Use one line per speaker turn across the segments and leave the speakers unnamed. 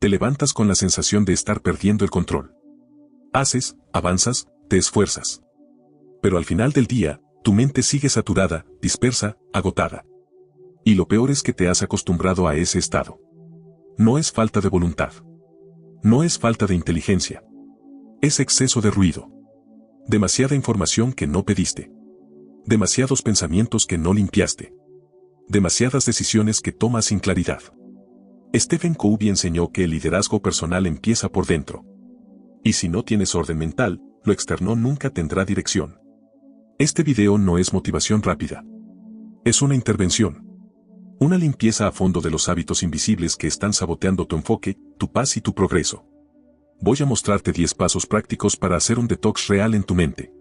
Te levantas con la sensación de estar perdiendo el control. Haces, avanzas, te esfuerzas. Pero al final del día, tu mente sigue saturada, dispersa, agotada. Y lo peor es que te has acostumbrado a ese estado. No es falta de voluntad. No es falta de inteligencia. Es exceso de ruido. Demasiada información que no pediste. Demasiados pensamientos que no limpiaste. Demasiadas decisiones que tomas sin claridad. Stephen Covey enseñó que el liderazgo personal empieza por dentro. Y si no tienes orden mental, lo externo nunca tendrá dirección. Este video no es motivación rápida. Es una intervención. Una limpieza a fondo de los hábitos invisibles que están saboteando tu enfoque, tu paz y tu progreso. Voy a mostrarte 10 pasos prácticos para hacer un detox real en tu mente.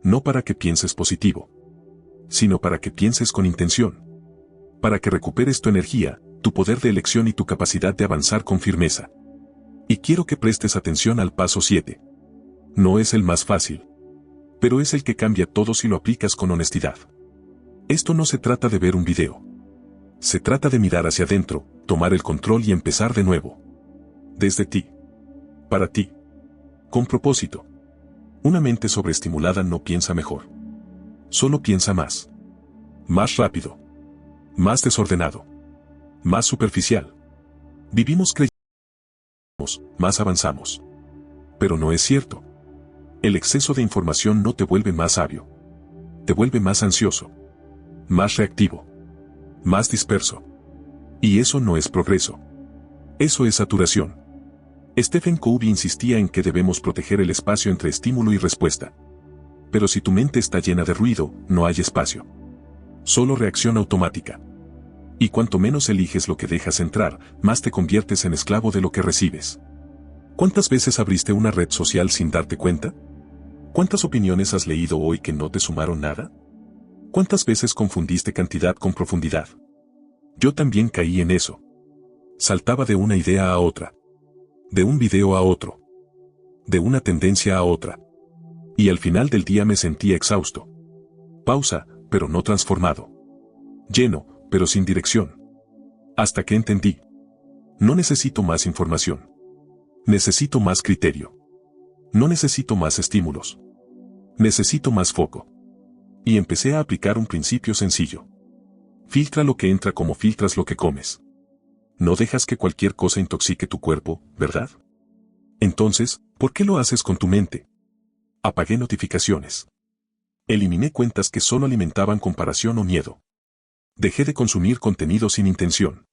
No para que pienses positivo, sino para que pienses con intención. Para que recuperes tu energía, tu poder de elección y tu capacidad de avanzar con firmeza. Y quiero que prestes atención al paso 7. No es el más fácil, pero es el que cambia todo si lo aplicas con honestidad. Esto no se trata de ver un video. Se trata de mirar hacia adentro, tomar el control y empezar de nuevo. Desde ti. Para ti. Con propósito. Una mente sobreestimulada no piensa mejor. Solo piensa más. Más rápido. Más desordenado. Más superficial. Vivimos creyendo más avanzamos. Pero no es cierto. El exceso de información no te vuelve más sabio. Te vuelve más ansioso. Más reactivo. Más disperso. Y eso no es progreso. Eso es saturación. Stephen Covey insistía en que debemos proteger el espacio entre estímulo y respuesta. Pero si tu mente está llena de ruido, no hay espacio. Solo reacción automática. Y cuanto menos eliges lo que dejas entrar, más te conviertes en esclavo de lo que recibes. ¿Cuántas veces abriste una red social sin darte cuenta? ¿Cuántas opiniones has leído hoy que no te sumaron nada? ¿Cuántas veces confundiste cantidad con profundidad? Yo también caí en eso. Saltaba de una idea a otra. De un video a otro. De una tendencia a otra. Y al final del día me sentía exhausto. Pausa, pero no transformado. Lleno, pero sin dirección. Hasta que entendí. No necesito más información. Necesito más criterio. No necesito más estímulos. Necesito más foco. Y empecé a aplicar un principio sencillo. Filtra lo que entra como filtras lo que comes. No dejas que cualquier cosa intoxique tu cuerpo, ¿verdad? Entonces, ¿por qué lo haces con tu mente? Apagué notificaciones. Eliminé cuentas que solo alimentaban comparación o miedo. Dejé de consumir contenido sin intención.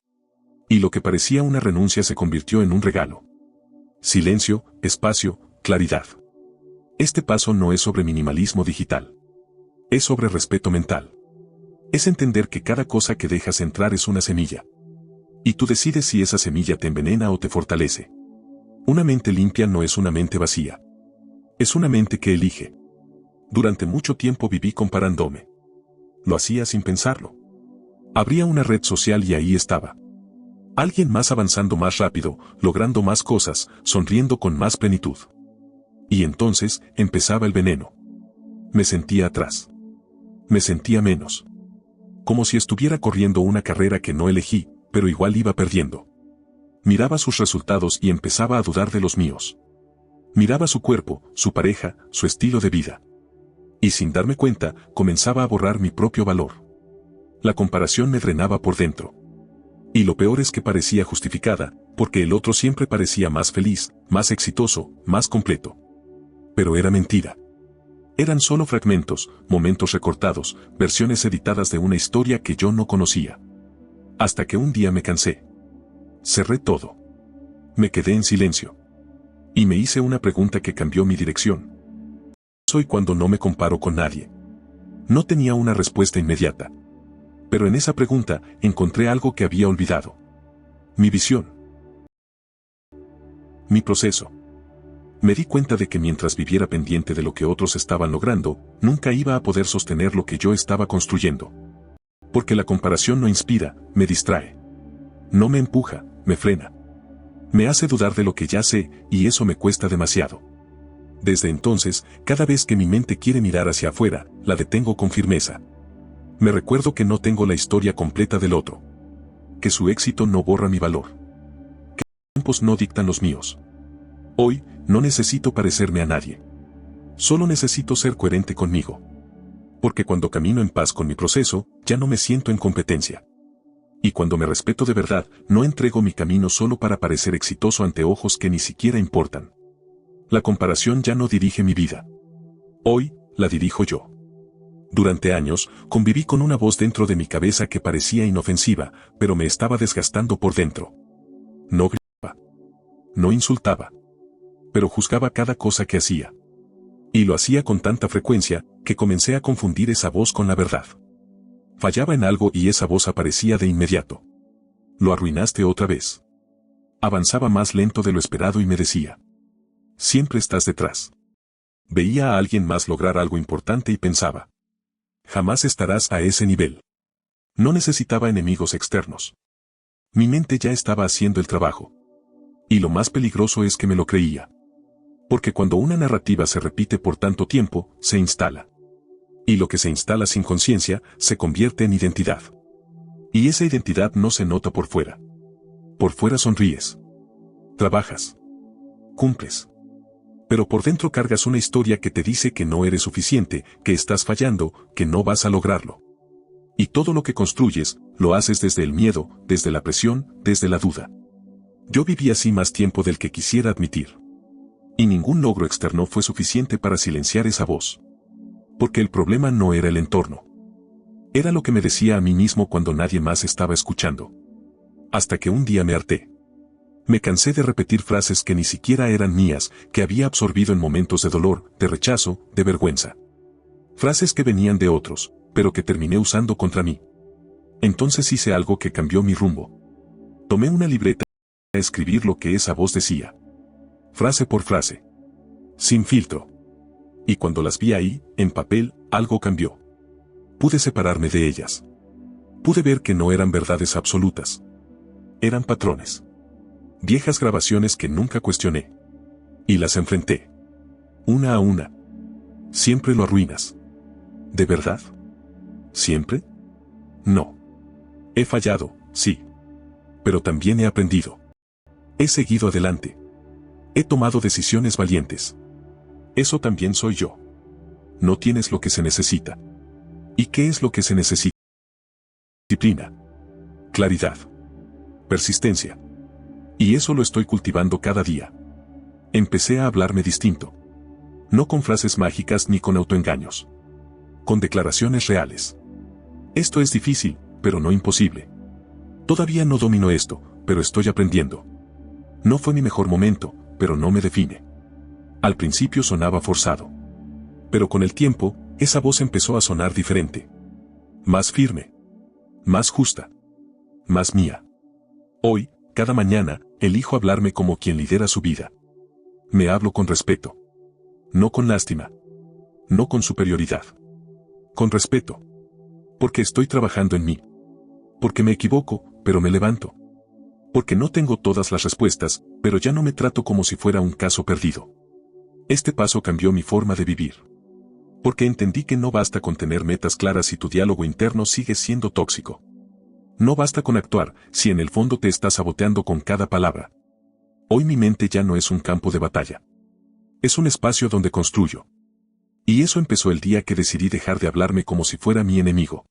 Y lo que parecía una renuncia se convirtió en un regalo. Silencio, espacio, claridad. Este paso no es sobre minimalismo digital. Es sobre respeto mental. Es entender que cada cosa que dejas entrar es una semilla. Y tú decides si esa semilla te envenena o te fortalece. Una mente limpia no es una mente vacía. Es una mente que elige. Durante mucho tiempo viví comparándome. Lo hacía sin pensarlo. Abría una red social y ahí estaba. Alguien más avanzando más rápido, logrando más cosas, sonriendo con más plenitud. Y entonces, empezaba el veneno. Me sentía atrás. Me sentía menos. Como si estuviera corriendo una carrera que no elegí, pero igual iba perdiendo. Miraba sus resultados y empezaba a dudar de los míos. Miraba su cuerpo, su pareja, su estilo de vida. Y sin darme cuenta, comenzaba a borrar mi propio valor. La comparación me drenaba por dentro. Y lo peor es que parecía justificada, porque el otro siempre parecía más feliz, más exitoso, más completo. Pero era mentira. Eran solo fragmentos, momentos recortados, versiones editadas de una historia que yo no conocía. Hasta que un día me cansé. Cerré todo. Me quedé en silencio. Y me hice una pregunta que cambió mi dirección. ¿Soy cuando no me comparo con nadie? No tenía una respuesta inmediata. Pero en esa pregunta encontré algo que había olvidado. Mi visión. Mi proceso. Me di cuenta de que mientras viviera pendiente de lo que otros estaban logrando, nunca iba a poder sostener lo que yo estaba construyendo. Porque la comparación no inspira, me distrae. No me empuja, me frena. Me hace dudar de lo que ya sé, y eso me cuesta demasiado. Desde entonces, cada vez que mi mente quiere mirar hacia afuera, la detengo con firmeza. Me recuerdo que no tengo la historia completa del otro. Que su éxito no borra mi valor. tiempos no dictan los míos. Hoy, no necesito parecerme a nadie. Solo necesito ser coherente conmigo. Porque cuando camino en paz con mi proceso, ya no me siento en competencia. Y cuando me respeto de verdad, no entrego mi camino solo para parecer exitoso ante ojos que ni siquiera importan. La comparación ya no dirige mi vida. Hoy, la dirijo yo. Durante años, conviví con una voz dentro de mi cabeza que parecía inofensiva, pero me estaba desgastando por dentro. No gritaba. No insultaba. Pero juzgaba cada cosa que hacía. Y lo hacía con tanta frecuencia, que comencé a confundir esa voz con la verdad. Fallaba en algo y esa voz aparecía de inmediato. Lo arruinaste otra vez. Avanzaba más lento de lo esperado y me decía: siempre estás detrás. Veía a alguien más lograr algo importante y pensaba: jamás estarás a ese nivel. No necesitaba enemigos externos. Mi mente ya estaba haciendo el trabajo. Y lo más peligroso es que me lo creía. Porque cuando una narrativa se repite por tanto tiempo, se instala. Y lo que se instala sin conciencia, se convierte en identidad. Y esa identidad no se nota por fuera. Por fuera sonríes. Trabajas. Cumples. Pero por dentro cargas una historia que te dice que no eres suficiente, que estás fallando, que no vas a lograrlo. Y todo lo que construyes, lo haces desde el miedo, desde la presión, desde la duda. Yo viví así más tiempo del que quisiera admitir. Y ningún logro externo fue suficiente para silenciar esa voz. Porque el problema no era el entorno. Era lo que me decía a mí mismo cuando nadie más estaba escuchando. Hasta que un día me harté. Me cansé de repetir frases que ni siquiera eran mías, que había absorbido en momentos de dolor, de rechazo, de vergüenza. Frases que venían de otros, pero que terminé usando contra mí. Entonces hice algo que cambió mi rumbo. Tomé una libreta a escribir lo que esa voz decía. Frase por frase. Sin filtro. Y cuando las vi ahí, en papel, algo cambió. Pude separarme de ellas. Pude ver que no eran verdades absolutas. Eran patrones. Viejas grabaciones que nunca cuestioné. Y las enfrenté. Una a una. Siempre lo arruinas. ¿De verdad? ¿Siempre? No. He fallado, sí. Pero también he aprendido. He seguido adelante. He tomado decisiones valientes. Eso también soy yo. No tienes lo que se necesita. ¿Y qué es lo que se necesita? Disciplina. Claridad. Persistencia. Y eso lo estoy cultivando cada día. Empecé a hablarme distinto. No con frases mágicas ni con autoengaños. Con declaraciones reales. Esto es difícil, pero no imposible. Todavía no domino esto, pero estoy aprendiendo. No fue mi mejor momento, pero no me define. Al principio sonaba forzado. Pero con el tiempo, esa voz empezó a sonar diferente. Más firme. Más justa. Más mía. Hoy, cada mañana, elijo hablarme como quien lidera su vida. Me hablo con respeto. No con lástima. No con superioridad. Con respeto. Porque estoy trabajando en mí. Porque me equivoco, pero me levanto. Porque no tengo todas las respuestas, pero ya no me trato como si fuera un caso perdido. Este paso cambió mi forma de vivir. Porque entendí que no basta con tener metas claras si tu diálogo interno sigue siendo tóxico. No basta con actuar si en el fondo te estás saboteando con cada palabra. Hoy mi mente ya no es un campo de batalla. Es un espacio donde construyo. Y eso empezó el día que decidí dejar de hablarme como si fuera mi enemigo.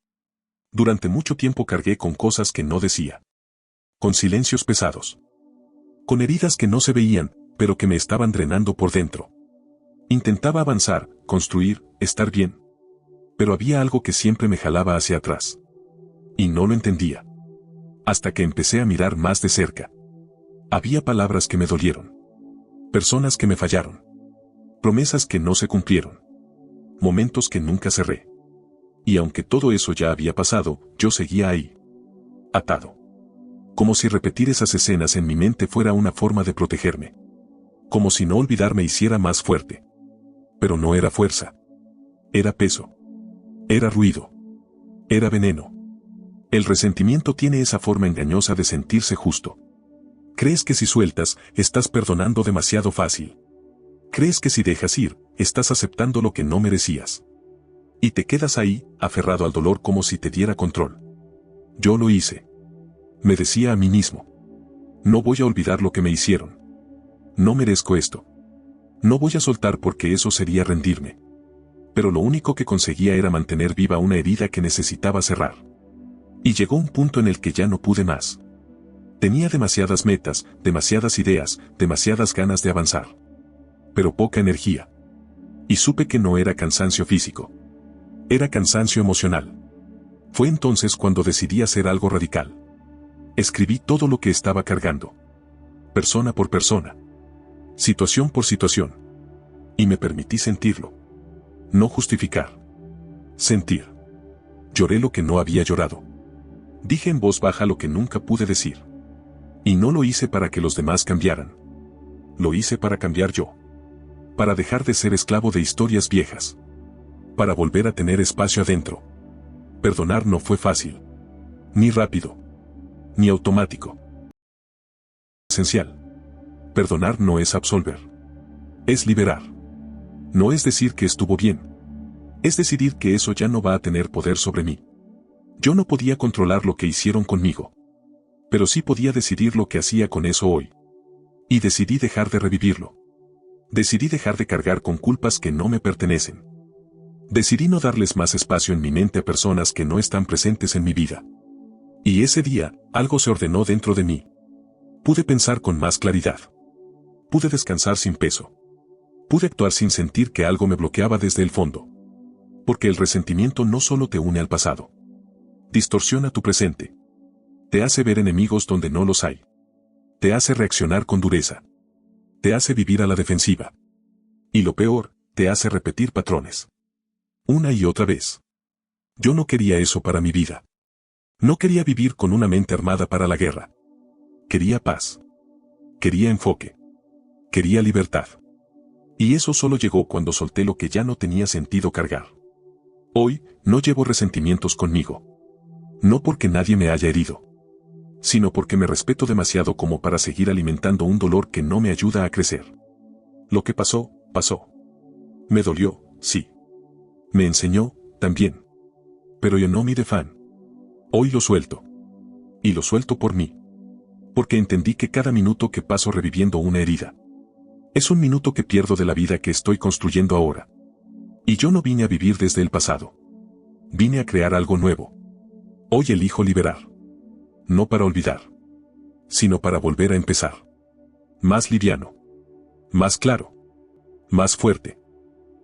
Durante mucho tiempo cargué con cosas que no decía. Con silencios pesados. Con heridas que no se veían, pero que me estaban drenando por dentro. Intentaba avanzar, construir, estar bien. Pero había algo que siempre me jalaba hacia atrás. Y no lo entendía. Hasta que empecé a mirar más de cerca. Había palabras que me dolieron. Personas que me fallaron. Promesas que no se cumplieron. Momentos que nunca cerré. Y aunque todo eso ya había pasado, yo seguía ahí. Atado. Como si repetir esas escenas en mi mente fuera una forma de protegerme. Como si no olvidarme hiciera más fuerte. Pero no era fuerza. Era peso. Era ruido. Era veneno. El resentimiento tiene esa forma engañosa de sentirse justo. Crees que si sueltas, estás perdonando demasiado fácil. Crees que si dejas ir, estás aceptando lo que no merecías. Y te quedas ahí, aferrado al dolor como si te diera control. Yo lo hice. Me decía a mí mismo. No voy a olvidar lo que me hicieron. No merezco esto. No voy a soltar porque eso sería rendirme. Pero lo único que conseguía era mantener viva una herida que necesitaba cerrar. Y llegó un punto en el que ya no pude más. Tenía demasiadas metas, demasiadas ideas, demasiadas ganas de avanzar. Pero poca energía. Y supe que no era cansancio físico. Era cansancio emocional. Fue entonces cuando decidí hacer algo radical. Escribí todo lo que estaba cargando. Persona por persona. Situación por situación. Y me permití sentirlo. No justificar. Sentir. Lloré lo que no había llorado. Dije en voz baja lo que nunca pude decir. Y no lo hice para que los demás cambiaran. Lo hice para cambiar yo. Para dejar de ser esclavo de historias viejas. Para volver a tener espacio adentro. Perdonar no fue fácil. Ni rápido. Ni automático. Esencial. Perdonar no es absolver. Es liberar. No es decir que estuvo bien. Es decidir que eso ya no va a tener poder sobre mí. Yo no podía controlar lo que hicieron conmigo. Pero sí podía decidir lo que hacía con eso hoy. Y decidí dejar de revivirlo. Decidí dejar de cargar con culpas que no me pertenecen. Decidí no darles más espacio en mi mente a personas que no están presentes en mi vida. Y ese día, algo se ordenó dentro de mí. Pude pensar con más claridad. Pude descansar sin peso. Pude actuar sin sentir que algo me bloqueaba desde el fondo. Porque el resentimiento no solo te une al pasado. Distorsiona tu presente. Te hace ver enemigos donde no los hay. Te hace reaccionar con dureza. Te hace vivir a la defensiva. Y lo peor, te hace repetir patrones. Una y otra vez. Yo no quería eso para mi vida. No quería vivir con una mente armada para la guerra. Quería paz. Quería enfoque. Quería libertad. Y eso solo llegó cuando solté lo que ya no tenía sentido cargar. Hoy, no llevo resentimientos conmigo. No porque nadie me haya herido. Sino porque me respeto demasiado como para seguir alimentando un dolor que no me ayuda a crecer. Lo que pasó, pasó. Me dolió, sí. Me enseñó, también. Pero yo no mi de fan. Hoy lo suelto. Y lo suelto por mí. Porque entendí que cada minuto que paso reviviendo una herida es un minuto que pierdo de la vida que estoy construyendo ahora. Y yo no vine a vivir desde el pasado. Vine a crear algo nuevo. Hoy elijo liberar. No para olvidar. Sino para volver a empezar. Más liviano. Más claro. Más fuerte.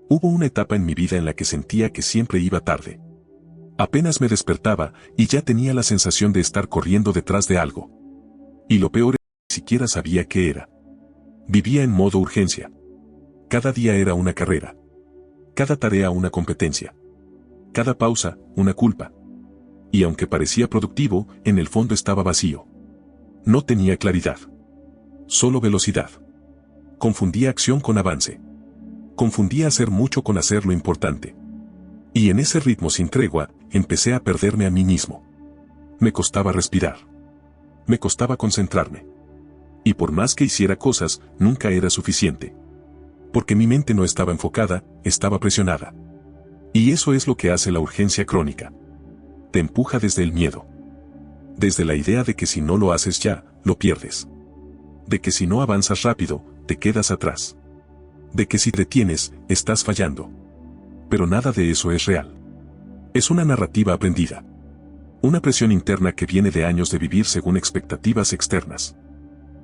Hubo una etapa en mi vida en la que sentía que siempre iba tarde. Apenas me despertaba y ya tenía la sensación de estar corriendo detrás de algo. Y lo peor es que ni siquiera sabía qué era. Vivía en modo urgencia. Cada día era una carrera. Cada tarea una competencia. Cada pausa, una culpa. Y aunque parecía productivo, en el fondo estaba vacío. No tenía claridad. Solo velocidad. Confundía acción con avance. Confundía hacer mucho con hacer lo importante. Y en ese ritmo sin tregua, empecé a perderme a mí mismo. Me costaba respirar. Me costaba concentrarme. Y por más que hiciera cosas, nunca era suficiente. Porque mi mente no estaba enfocada, estaba presionada. Y eso es lo que hace la urgencia crónica. Te empuja desde el miedo. Desde la idea de que si no lo haces ya, lo pierdes. De que si no avanzas rápido, te quedas atrás. De que si te detienes, estás fallando. Pero nada de eso es real. Es una narrativa aprendida. Una presión interna que viene de años de vivir según expectativas externas.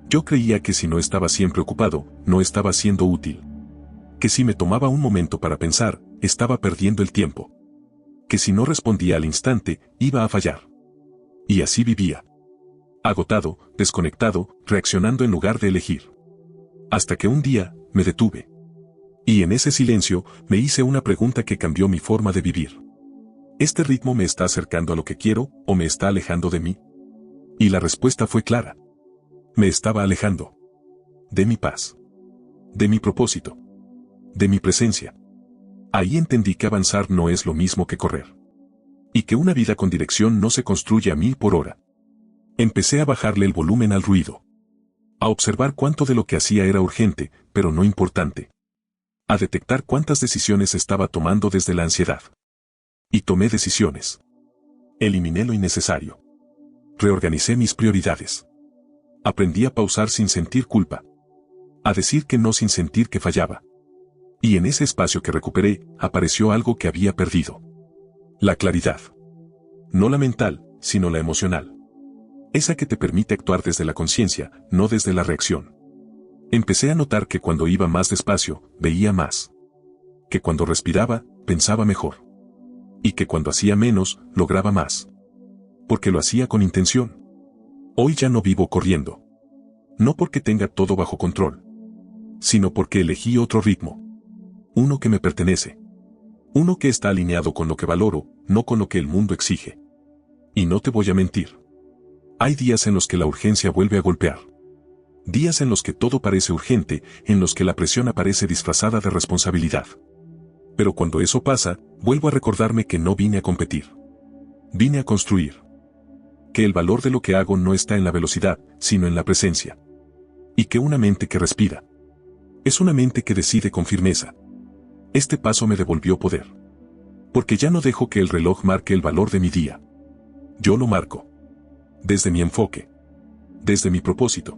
Yo creía que si no estaba siempre ocupado, no estaba siendo útil. Que si me tomaba un momento para pensar, estaba perdiendo el tiempo. Que si no respondía al instante, iba a fallar. Y así vivía. Agotado, desconectado, reaccionando en lugar de elegir. Hasta que un día, me detuve. Y en ese silencio, me hice una pregunta que cambió mi forma de vivir. ¿Este ritmo me está acercando a lo que quiero, o me está alejando de mí? Y la respuesta fue clara. Me estaba alejando. De mi paz. De mi propósito. De mi presencia. Ahí entendí que avanzar no es lo mismo que correr. Y que una vida con dirección no se construye a 1000 por hora. Empecé a bajarle el volumen al ruido. A observar cuánto de lo que hacía era urgente, pero no importante. A detectar cuántas decisiones estaba tomando desde la ansiedad. Y tomé decisiones. Eliminé lo innecesario. Reorganicé mis prioridades. Aprendí a pausar sin sentir culpa. A decir que no sin sentir que fallaba. Y en ese espacio que recuperé, apareció algo que había perdido. La claridad. No la mental, sino la emocional. Esa que te permite actuar desde la conciencia, no desde la reacción. Empecé a notar que cuando iba más despacio, veía más. Que cuando respiraba, pensaba mejor. Y que cuando hacía menos, lograba más. Porque lo hacía con intención. Hoy ya no vivo corriendo. No porque tenga todo bajo control. Sino porque elegí otro ritmo. Uno que me pertenece. Uno que está alineado con lo que valoro, no con lo que el mundo exige. Y no te voy a mentir. Hay días en los que la urgencia vuelve a golpear. Días en los que todo parece urgente, en los que la presión aparece disfrazada de responsabilidad. Pero cuando eso pasa, vuelvo a recordarme que no vine a competir. Vine a construir. Que el valor de lo que hago no está en la velocidad, sino en la presencia. Y que una mente que respira. Es una mente que decide con firmeza. Este paso me devolvió poder. Porque ya no dejo que el reloj marque el valor de mi día. Yo lo marco. Desde mi enfoque. Desde mi propósito.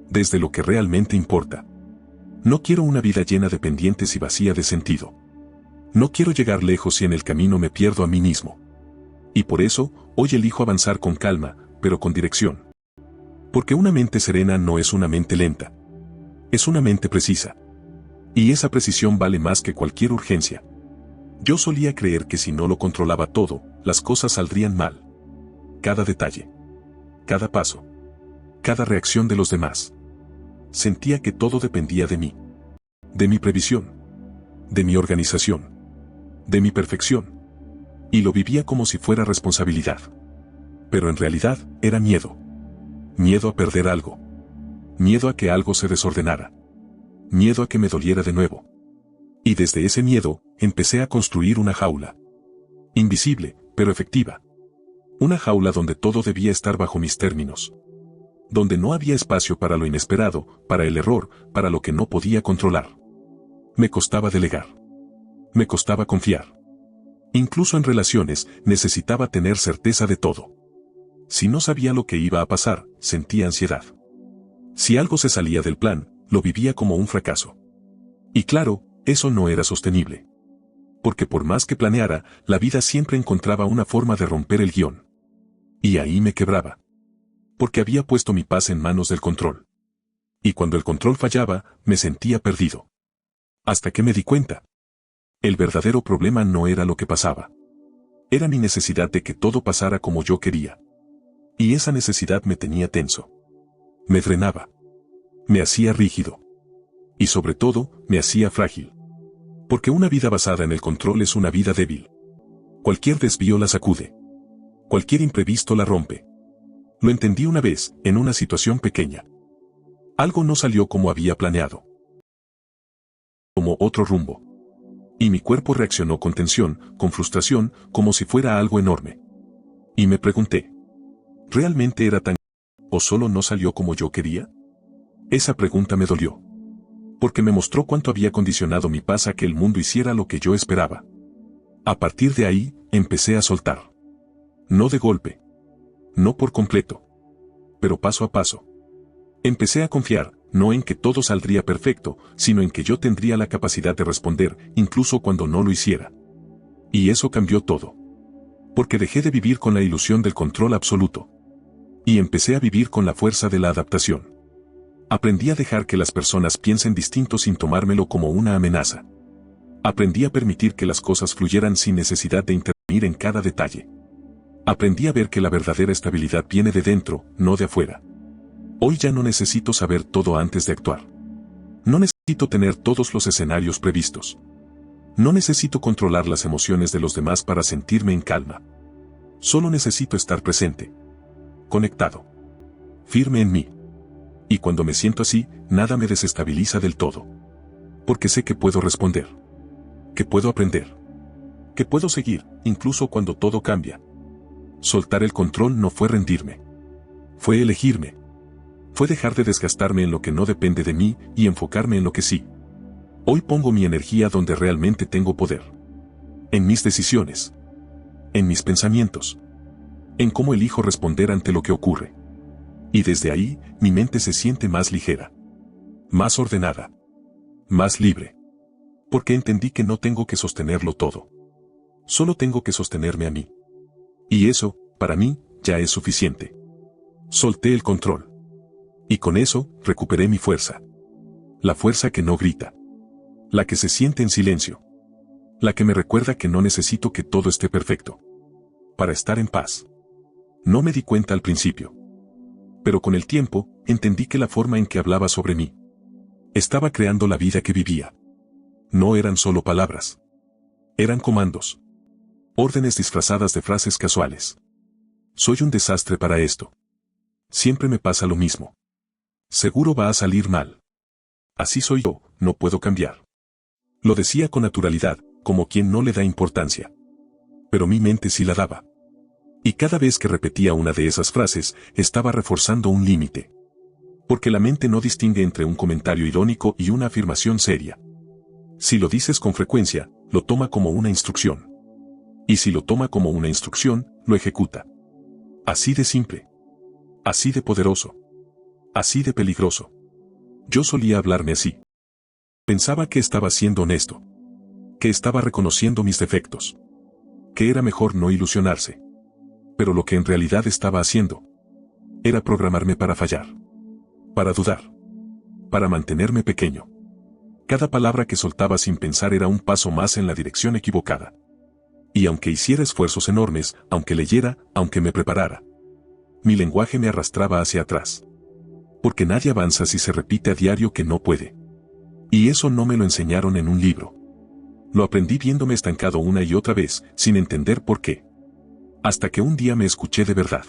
Desde lo que realmente importa. No quiero una vida llena de pendientes y vacía de sentido. No quiero llegar lejos y en el camino me pierdo a mí mismo. Y por eso, hoy elijo avanzar con calma, pero con dirección. Porque una mente serena no es una mente lenta. Es una mente precisa. Y esa precisión vale más que cualquier urgencia. Yo solía creer que si no lo controlaba todo, las cosas saldrían mal. Cada detalle. Cada paso. Cada reacción de los demás. Sentía que todo dependía de mí. De mi previsión. De mi organización. De mi perfección. Y lo vivía como si fuera responsabilidad. Pero en realidad, era miedo. Miedo a perder algo. Miedo a que algo se desordenara. Miedo a que me doliera de nuevo. Y desde ese miedo, empecé a construir una jaula. Invisible, pero efectiva. Una jaula donde todo debía estar bajo mis términos. Donde no había espacio para lo inesperado, para el error, para lo que no podía controlar. Me costaba delegar. Me costaba confiar. Incluso en relaciones, necesitaba tener certeza de todo. Si no sabía lo que iba a pasar, sentía ansiedad. Si algo se salía del plan, lo vivía como un fracaso. Y claro, eso no era sostenible. Porque por más que planeara, la vida siempre encontraba una forma de romper el guión. Y ahí me quebraba. Porque había puesto mi paz en manos del control. Y cuando el control fallaba, me sentía perdido. Hasta que me di cuenta. El verdadero problema no era lo que pasaba. Era mi necesidad de que todo pasara como yo quería. Y esa necesidad me tenía tenso. Me frenaba. Me hacía rígido. Y sobre todo, me hacía frágil. Porque una vida basada en el control es una vida débil. Cualquier desvío la sacude. Cualquier imprevisto la rompe. Lo entendí una vez, en una situación pequeña. Algo no salió como había planeado. Tomó otro rumbo. Y mi cuerpo reaccionó con tensión, con frustración, como si fuera algo enorme. Y me pregunté, ¿realmente era tan o solo no salió como yo quería? Esa pregunta me dolió. Porque me mostró cuánto había condicionado mi paz a que el mundo hiciera lo que yo esperaba. A partir de ahí, empecé a soltar. No de golpe. No por completo. Pero paso a paso. Empecé a confiar, no en que todo saldría perfecto, sino en que yo tendría la capacidad de responder, incluso cuando no lo hiciera. Y eso cambió todo. Porque dejé de vivir con la ilusión del control absoluto. Y empecé a vivir con la fuerza de la adaptación. Aprendí a dejar que las personas piensen distinto sin tomármelo como una amenaza. Aprendí a permitir que las cosas fluyeran sin necesidad de intervenir en cada detalle. Aprendí a ver que la verdadera estabilidad viene de dentro, no de afuera. Hoy ya no necesito saber todo antes de actuar. No necesito tener todos los escenarios previstos. No necesito controlar las emociones de los demás para sentirme en calma. Solo necesito estar presente. Conectado. Firme en mí. Y cuando me siento así, nada me desestabiliza del todo. Porque sé que puedo responder. Que puedo aprender. Que puedo seguir, incluso cuando todo cambia. Soltar el control no fue rendirme. Fue elegirme. Fue dejar de desgastarme en lo que no depende de mí y enfocarme en lo que sí. Hoy pongo mi energía donde realmente tengo poder. En mis decisiones. En mis pensamientos. En cómo elijo responder ante lo que ocurre. Y desde ahí, mi mente se siente más ligera, más ordenada, más libre. Porque entendí que no tengo que sostenerlo todo. Solo tengo que sostenerme a mí. Y eso, para mí, ya es suficiente. Solté el control. Y con eso, recuperé mi fuerza. La fuerza que no grita. La que se siente en silencio. La que me recuerda que no necesito que todo esté perfecto. Para estar en paz. No me di cuenta al principio. Pero con el tiempo, entendí que la forma en que hablaba sobre mí estaba creando la vida que vivía. No eran solo palabras. Eran comandos. Órdenes disfrazadas de frases casuales. Soy un desastre para esto. Siempre me pasa lo mismo. Seguro va a salir mal. Así soy yo, no puedo cambiar. Lo decía con naturalidad, como quien no le da importancia. Pero mi mente sí la daba. Y cada vez que repetía una de esas frases, estaba reforzando un límite. Porque la mente no distingue entre un comentario irónico y una afirmación seria. Si lo dices con frecuencia, lo toma como una instrucción. Y si lo toma como una instrucción, lo ejecuta. Así de simple. Así de poderoso. Así de peligroso. Yo solía hablarme así. Pensaba que estaba siendo honesto. Que estaba reconociendo mis defectos. Que era mejor no ilusionarse. Pero lo que en realidad estaba haciendo era programarme para fallar. Para dudar. Para mantenerme pequeño. Cada palabra que soltaba sin pensar era un paso más en la dirección equivocada. Y aunque hiciera esfuerzos enormes, aunque leyera, aunque me preparara, mi lenguaje me arrastraba hacia atrás. Porque nadie avanza si se repite a diario que no puede. Y eso no me lo enseñaron en un libro. Lo aprendí viéndome estancado una y otra vez, sin entender por qué. Hasta que un día me escuché de verdad.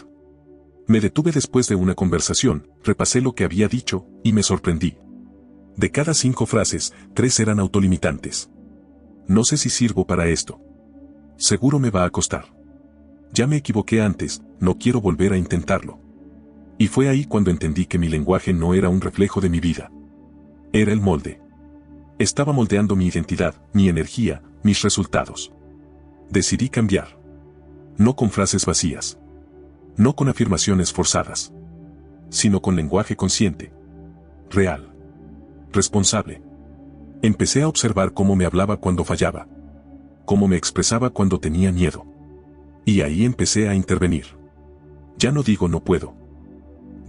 Me detuve después de una conversación, repasé lo que había dicho, y me sorprendí. De cada 5 frases, 3 eran autolimitantes. No sé si sirvo para esto. Seguro me va a costar. Ya me equivoqué antes, no quiero volver a intentarlo. Y fue ahí cuando entendí que mi lenguaje no era un reflejo de mi vida. Era el molde. Estaba moldeando mi identidad, mi energía, mis resultados. Decidí cambiar. No con frases vacías. No con afirmaciones forzadas. Sino con lenguaje consciente. Real. Responsable. Empecé a observar cómo me hablaba cuando fallaba. Cómo me expresaba cuando tenía miedo. Y ahí empecé a intervenir. Ya no digo no puedo.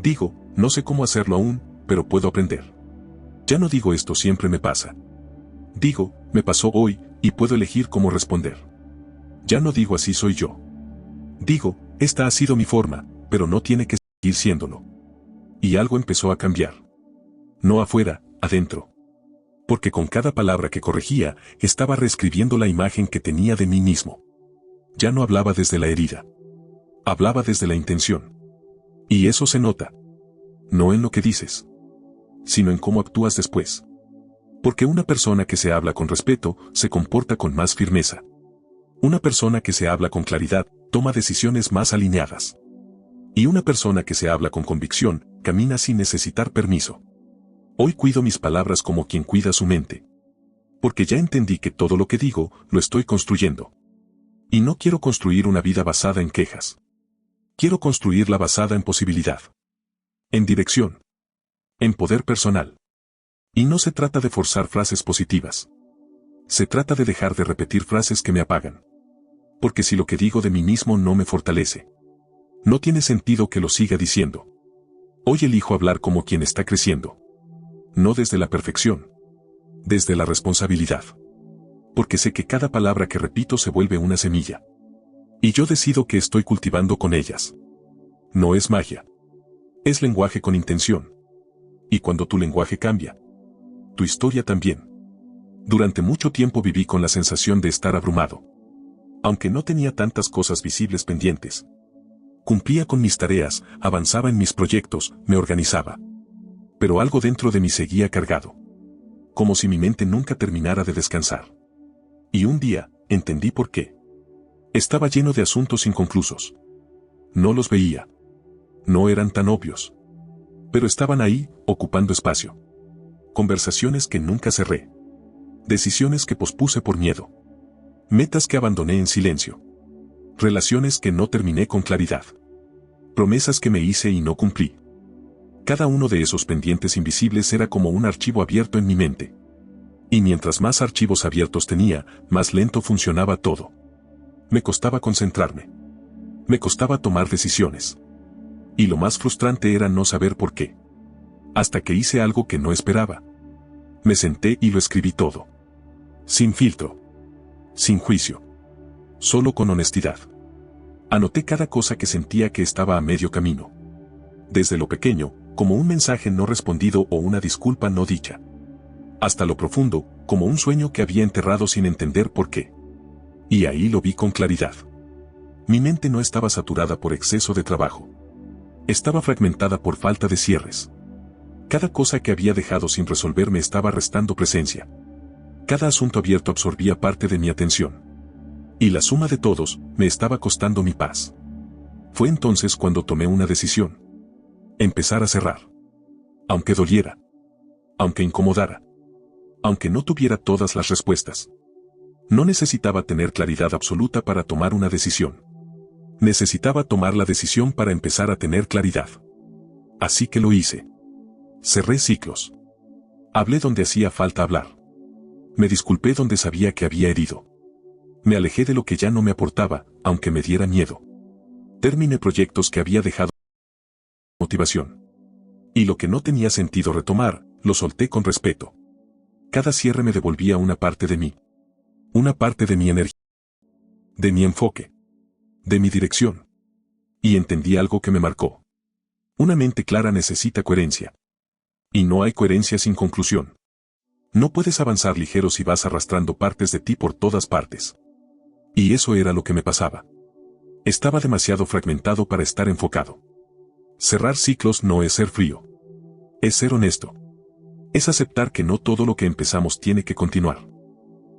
Digo, no sé cómo hacerlo aún, pero puedo aprender. Ya no digo esto siempre me pasa. Digo, me pasó hoy, y puedo elegir cómo responder. Ya no digo así soy yo. Digo, esta ha sido mi forma, pero no tiene que seguir siéndolo. Y algo empezó a cambiar. No afuera, adentro. Porque con cada palabra que corregía, estaba reescribiendo la imagen que tenía de mí mismo. Ya no hablaba desde la herida. Hablaba desde la intención. Y eso se nota. No en lo que dices, sino en cómo actúas después. Porque una persona que se habla con respeto, se comporta con más firmeza. Una persona que se habla con claridad, toma decisiones más alineadas. Y una persona que se habla con convicción, camina sin necesitar permiso. Hoy cuido mis palabras como quien cuida su mente. Porque ya entendí que todo lo que digo, lo estoy construyendo. Y no quiero construir una vida basada en quejas. Quiero construirla basada en posibilidad. En dirección. En poder personal. Y no se trata de forzar frases positivas. Se trata de dejar de repetir frases que me apagan. Porque si lo que digo de mí mismo no me fortalece, no tiene sentido que lo siga diciendo. Hoy elijo hablar como quien está creciendo. No desde la perfección. Desde la responsabilidad. Porque sé que cada palabra que repito se vuelve una semilla. Y yo decido que estoy cultivando con ellas. No es magia. Es lenguaje con intención. Y cuando tu lenguaje cambia, tu historia también. Durante mucho tiempo viví con la sensación de estar abrumado. Aunque no tenía tantas cosas visibles pendientes. Cumplía con mis tareas, avanzaba en mis proyectos, me organizaba. Pero algo dentro de mí seguía cargado. Como si mi mente nunca terminara de descansar. Y un día, entendí por qué. Estaba lleno de asuntos inconclusos. No los veía. No eran tan obvios. Pero estaban ahí, ocupando espacio. Conversaciones que nunca cerré. Decisiones que pospuse por miedo. Metas que abandoné en silencio. Relaciones que no terminé con claridad. Promesas que me hice y no cumplí. Cada uno de esos pendientes invisibles era como un archivo abierto en mi mente. Y mientras más archivos abiertos tenía, más lento funcionaba todo. Me costaba concentrarme. Me costaba tomar decisiones. Y lo más frustrante era no saber por qué. Hasta que hice algo que no esperaba. Me senté y lo escribí todo. Sin filtro. Sin juicio. Solo con honestidad. Anoté cada cosa que sentía que estaba a medio camino. Desde lo pequeño, como un mensaje no respondido o una disculpa no dicha. Hasta lo profundo, como un sueño que había enterrado sin entender por qué. Y ahí lo vi con claridad. Mi mente no estaba saturada por exceso de trabajo. Estaba fragmentada por falta de cierres. Cada cosa que había dejado sin resolver me estaba restando presencia. Cada asunto abierto absorbía parte de mi atención. Y la suma de todos, me estaba costando mi paz. Fue entonces cuando tomé una decisión. Empezar a cerrar. Aunque doliera. Aunque incomodara. Aunque no tuviera todas las respuestas. No necesitaba tener claridad absoluta para tomar una decisión. Necesitaba tomar la decisión para empezar a tener claridad. Así que lo hice. Cerré ciclos. Hablé donde hacía falta hablar. Me disculpé donde sabía que había herido. Me alejé de lo que ya no me aportaba, aunque me diera miedo. Terminé proyectos que había dejado motivación. Y lo que no tenía sentido retomar, lo solté con respeto. Cada cierre me devolvía una parte de mí. Una parte de mi energía. De mi enfoque. De mi dirección. Y entendí algo que me marcó. Una mente clara necesita coherencia. Y no hay coherencia sin conclusión. No puedes avanzar ligero si vas arrastrando partes de ti por todas partes. Y eso era lo que me pasaba. Estaba demasiado fragmentado para estar enfocado. Cerrar ciclos no es ser frío. Es ser honesto. Es aceptar que no todo lo que empezamos tiene que continuar.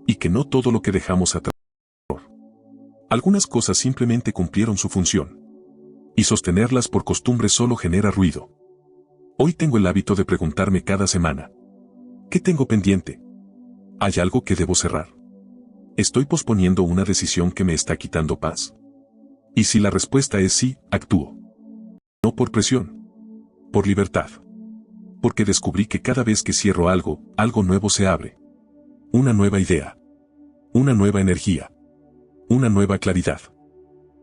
Y que no todo lo que dejamos atrás. Algunas cosas simplemente cumplieron su función. Y sostenerlas por costumbre solo genera ruido. Hoy tengo el hábito de preguntarme cada semana. ¿Qué tengo pendiente? ¿Hay algo que debo cerrar? ¿Estoy posponiendo una decisión que me está quitando paz? Y si la respuesta es sí, actúo. No por presión. Por libertad. Porque descubrí que cada vez que cierro algo, algo nuevo se abre. Una nueva idea. Una nueva energía. Una nueva claridad.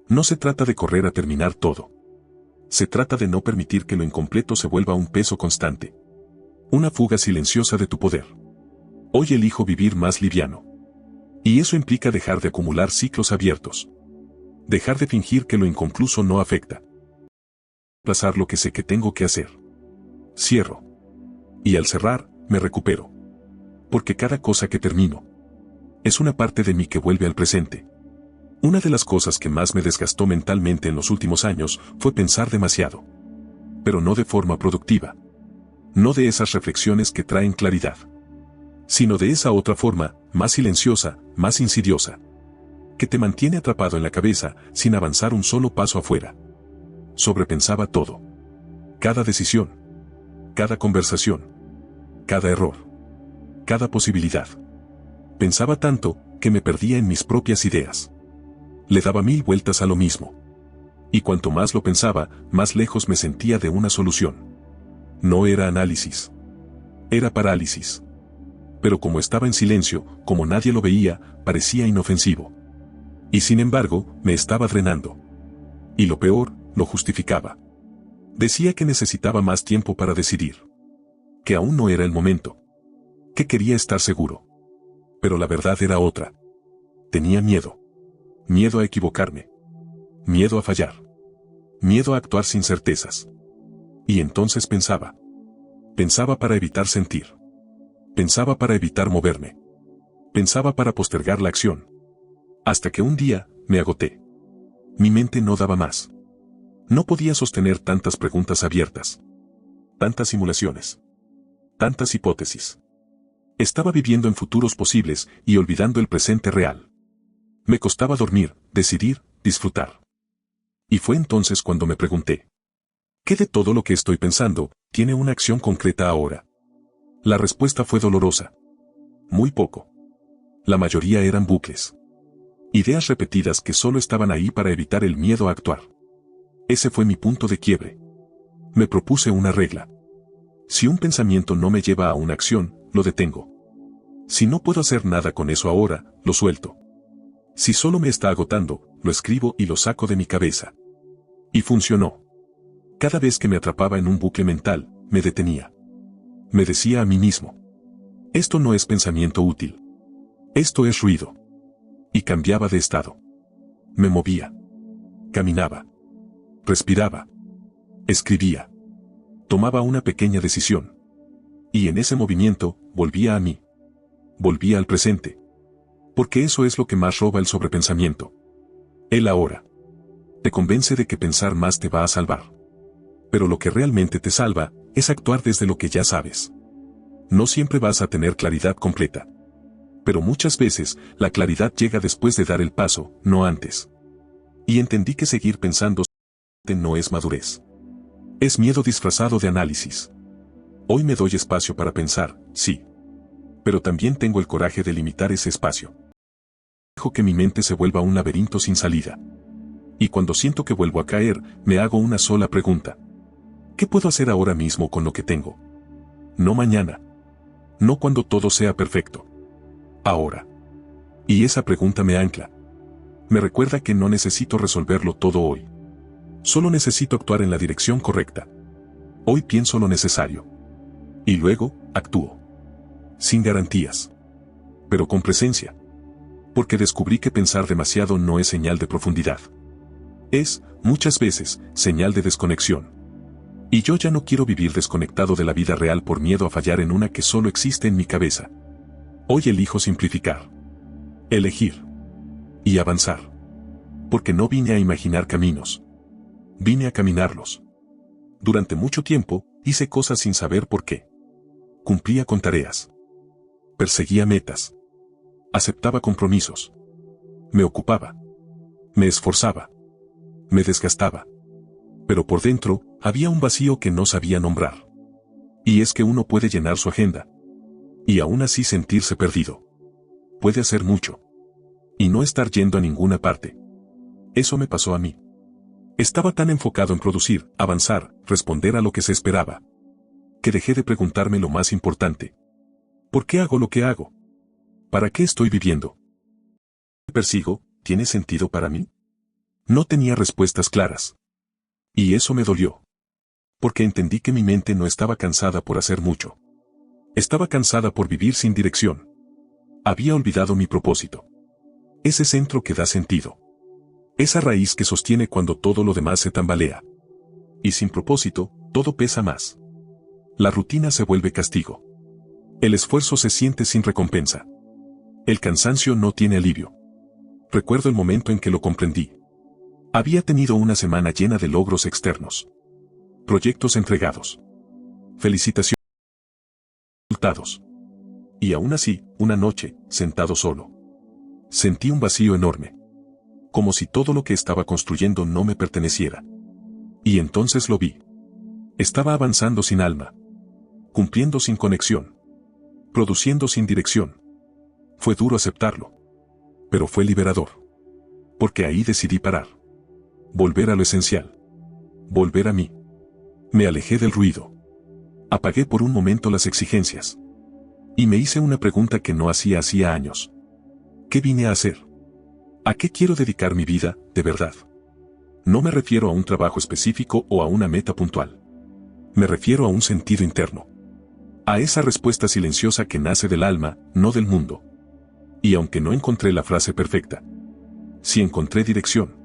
No se trata de correr a terminar todo. Se trata de no permitir que lo incompleto se vuelva un peso constante. Una fuga silenciosa de tu poder. Hoy elijo vivir más liviano. Y eso implica dejar de acumular ciclos abiertos. Dejar de fingir que lo inconcluso no afecta. Reemplazar lo que sé que tengo que hacer. Cierro. Y al cerrar, me recupero. Porque cada cosa que termino es una parte de mí que vuelve al presente. Una de las cosas que más me desgastó mentalmente en los últimos años fue pensar demasiado. Pero no de forma productiva. No de esas reflexiones que traen claridad. Sino de esa otra forma, más silenciosa, más insidiosa. Que te mantiene atrapado en la cabeza, sin avanzar un solo paso afuera. Sobrepensaba todo. Cada decisión. Cada conversación. Cada error. Cada posibilidad. Pensaba tanto, que me perdía en mis propias ideas. Le daba 1000 vueltas a lo mismo. Y cuanto más lo pensaba, más lejos me sentía de una solución. No era análisis. Era parálisis. Pero como estaba en silencio, como nadie lo veía, parecía inofensivo. Y sin embargo, me estaba drenando. Y lo peor, lo justificaba. Decía que necesitaba más tiempo para decidir. Que aún no era el momento. Que quería estar seguro. Pero la verdad era otra. Tenía miedo. Miedo a equivocarme. Miedo a fallar. Miedo a actuar sin certezas. Y entonces pensaba. Pensaba para evitar sentir. Pensaba para evitar moverme. Pensaba para postergar la acción. Hasta que un día, me agoté. Mi mente no daba más. No podía sostener tantas preguntas abiertas. Tantas simulaciones. Tantas hipótesis. Estaba viviendo en futuros posibles y olvidando el presente real. Me costaba dormir, decidir, disfrutar. Y fue entonces cuando me pregunté. ¿Qué de todo lo que estoy pensando, tiene una acción concreta ahora? La respuesta fue dolorosa. Muy poco. La mayoría eran bucles. Ideas repetidas que solo estaban ahí para evitar el miedo a actuar. Ese fue mi punto de quiebre. Me propuse una regla. Si un pensamiento no me lleva a una acción, lo detengo. Si no puedo hacer nada con eso ahora, lo suelto. Si solo me está agotando, lo escribo y lo saco de mi cabeza. Y funcionó. Cada vez que me atrapaba en un bucle mental, me detenía. Me decía a mí mismo: esto no es pensamiento útil. Esto es ruido. Y cambiaba de estado. Me movía. Caminaba. Respiraba. Escribía. Tomaba una pequeña decisión. Y en ese movimiento, volvía a mí. Volvía al presente. Porque eso es lo que más roba el sobrepensamiento. El ahora. Te convence de que pensar más te va a salvar. Pero lo que realmente te salva, es actuar desde lo que ya sabes. No siempre vas a tener claridad completa. Pero muchas veces, la claridad llega después de dar el paso, no antes. Y entendí que seguir pensando no es madurez. Es miedo disfrazado de análisis. Hoy me doy espacio para pensar, sí. Pero también tengo el coraje de limitar ese espacio. Dejo que mi mente se vuelva un laberinto sin salida. Y cuando siento que vuelvo a caer, me hago una sola pregunta. ¿Qué puedo hacer ahora mismo con lo que tengo? No mañana. No cuando todo sea perfecto. Ahora. Y esa pregunta me ancla. Me recuerda que no necesito resolverlo todo hoy. Solo necesito actuar en la dirección correcta. Hoy pienso lo necesario. Y luego, actúo. Sin garantías. Pero con presencia. Porque descubrí que pensar demasiado no es señal de profundidad. Es, muchas veces, señal de desconexión. Y yo ya no quiero vivir desconectado de la vida real por miedo a fallar en una que solo existe en mi cabeza. Hoy elijo simplificar. Elegir. Y avanzar. Porque no vine a imaginar caminos. Vine a caminarlos. Durante mucho tiempo, hice cosas sin saber por qué. Cumplía con tareas. Perseguía metas. Aceptaba compromisos. Me ocupaba. Me esforzaba. Me desgastaba. Pero por dentro, había un vacío que no sabía nombrar. Y es que uno puede llenar su agenda. Y aún así sentirse perdido. Puede hacer mucho. Y no estar yendo a ninguna parte. Eso me pasó a mí. Estaba tan enfocado en producir, avanzar, responder a lo que se esperaba, que dejé de preguntarme lo más importante. ¿Por qué hago lo que hago? ¿Para qué estoy viviendo? ¿Qué persigo? ¿Tiene sentido para mí? No tenía respuestas claras. Y eso me dolió. Porque entendí que mi mente no estaba cansada por hacer mucho. Estaba cansada por vivir sin dirección. Había olvidado mi propósito. Ese centro que da sentido. Esa raíz que sostiene cuando todo lo demás se tambalea. Y sin propósito, todo pesa más. La rutina se vuelve castigo. El esfuerzo se siente sin recompensa. El cansancio no tiene alivio. Recuerdo el momento en que lo comprendí. Había tenido una semana llena de logros externos. Proyectos entregados. Felicitaciones. Resultados. Y aún así, una noche, sentado solo. Sentí un vacío enorme. Como si todo lo que estaba construyendo no me perteneciera. Y entonces lo vi. Estaba avanzando sin alma. Cumpliendo sin conexión. Produciendo sin dirección. Fue duro aceptarlo. Pero fue liberador. Porque ahí decidí parar. Volver a lo esencial. Volver a mí. Me alejé del ruido. Apagué por un momento las exigencias. Y me hice una pregunta que no hacía años. ¿Qué vine a hacer? ¿A qué quiero dedicar mi vida, de verdad? No me refiero a un trabajo específico o a una meta puntual. Me refiero a un sentido interno. A esa respuesta silenciosa que nace del alma, no del mundo. Y aunque no encontré la frase perfecta, sí encontré dirección.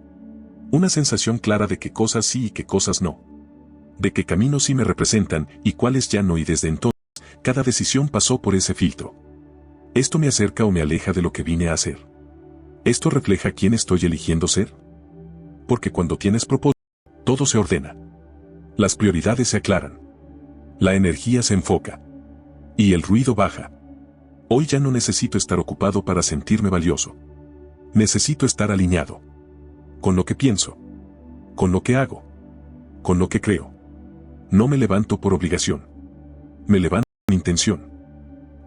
Una sensación clara de qué cosas sí y qué cosas no. De qué caminos sí me representan y cuáles ya no, y desde entonces, cada decisión pasó por ese filtro. ¿Esto me acerca o me aleja de lo que vine a hacer? ¿Esto refleja quién estoy eligiendo ser? Porque cuando tienes propósito, todo se ordena. Las prioridades se aclaran. La energía se enfoca. Y el ruido baja. Hoy ya no necesito estar ocupado para sentirme valioso. Necesito estar alineado. Con lo que pienso. Con lo que hago. Con lo que creo. No me levanto por obligación. Me levanto con intención.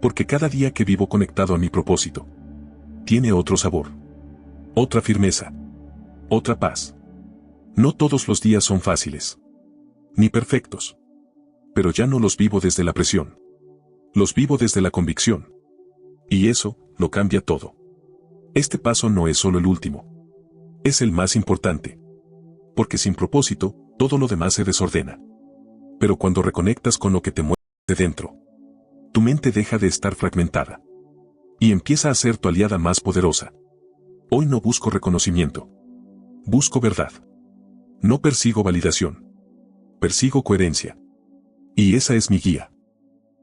Porque cada día que vivo conectado a mi propósito, tiene otro sabor. Otra firmeza. Otra paz. No todos los días son fáciles. ni perfectos. Pero ya no los vivo desde la presión. Los vivo desde la convicción. Y eso, lo cambia todo. Este paso no es solo el último. Es el más importante. Porque sin propósito, todo lo demás se desordena. Pero cuando reconectas con lo que te mueve de dentro, tu mente deja de estar fragmentada. Y empieza a ser tu aliada más poderosa. Hoy no busco reconocimiento. Busco verdad. No persigo validación. Persigo coherencia. Y esa es mi guía.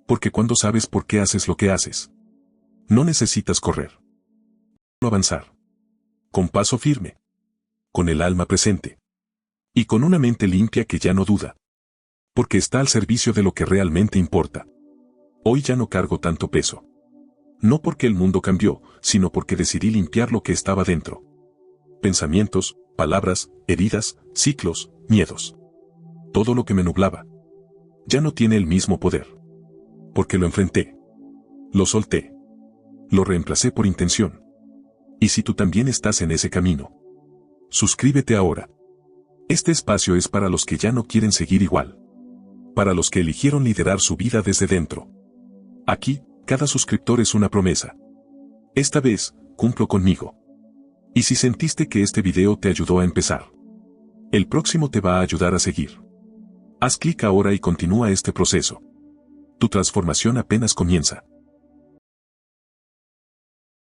Porque cuando sabes por qué haces lo que haces, no necesitas correr. Solo avanzar. Con paso firme. Con el alma presente. Y con una mente limpia que ya no duda. Porque está al servicio de lo que realmente importa. Hoy ya no cargo tanto peso. No porque el mundo cambió, sino porque decidí limpiar lo que estaba dentro. Pensamientos, palabras, heridas, ciclos, miedos. Todo lo que me nublaba. Ya no tiene el mismo poder. Porque lo enfrenté. Lo solté. Lo reemplacé por intención. Y si tú también estás en ese camino, suscríbete ahora. Este espacio es para los que ya no quieren seguir igual. Para los que eligieron liderar su vida desde dentro. Aquí, cada suscriptor es una promesa. Esta vez, cumplo conmigo. Y si sentiste que este video te ayudó a empezar, el próximo te va a ayudar a seguir. Haz clic ahora y continúa este proceso. Tu transformación apenas comienza.